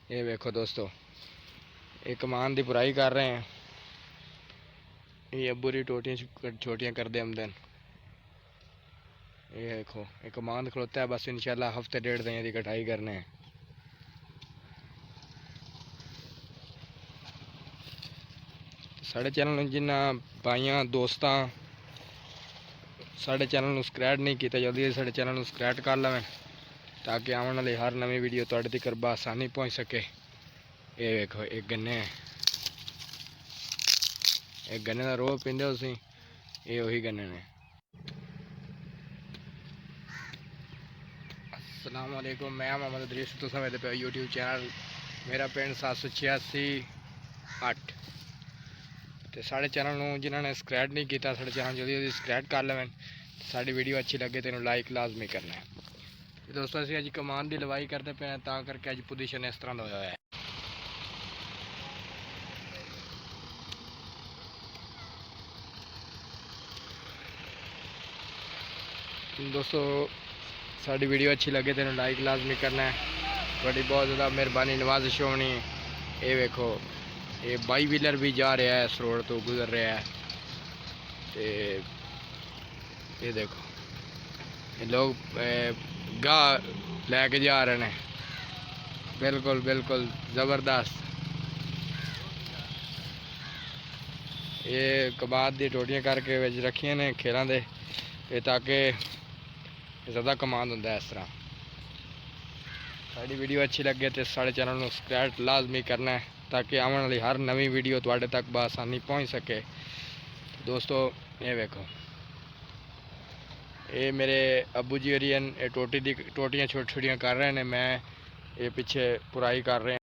ये देखो दोस्तों, ये कमान की पुराई कर रहे हैं। ये अब्बू दी टोटियां छोटियां कर दे आमदन। ये देखो, ये कमान खलोता है, बस इंशाल्लाह हफ्ते डेढ़ दिन की कटाई करने हैं। साढ़े चैनल जिन्ना भाइयों दोस्तों साढ़े चैनल को सबसक्राइब नहीं किया, जल्दी साढ़े चैनल को सबसक्राइब कर लें ताकि आने वाली हर नवी वीडियो तुहाडे तक आसानी पहुँच सके। ये देखो, एक गन्ने का रोह पींदे हो तुसीं, ये वही गन्ने ने। अस्सलाम वालेकुम, मैं मोहम्मद अदरीस, तुसां मेरे पे यूट्यूब चैनल मेरा पिंड 786-8। तो साढ़े चैनल जिन्होंने सबसक्राइब नहीं किया, साढ़े चैनल जल्दी जल्दी सबसक्राइब कर लें। साड़ी वीडियो अच्छी लगे तो लाइक लाजमी करना है। दोस्तों असं अज कमान की लवाई करते पे हैं, ता करके अज पोजीशन इस तरह का होया है। दोस्तों साड़ी वीडियो अच्छी लगे तो लाइक लाजमी करना है। थोड़ी बहुत ज़्यादा मेहरबानी नवाजिश होनी। ये देखो, ये बाई व्हीलर भी जा रहा है, इस रोड तो गुजर रहा है। तो ये देखो, ये लोग गाह लैके जा रहे हैं। बिल्कुल बिल्कुल ज़बरदस्त। ये कबाद दी टोटियां करके विच रखियां ने खेलों दे, ताकि ज़्यादा कमांड होंदा है। इस तरह साड़ी वीडियो अच्छी लगे तो साढ़े चैनल को सबसक्राइब लाजमी करना है ताकि आने वाली हर नवी वीडियो तुहाडे तक बआसानी पहुँच सके। दोस्तों ये देखो, ये मेरे अब्बू जी होरी टोटियां छोटी छोटियां कर रहे हैं, मैं ये पीछे पुराई कर रहे हैं।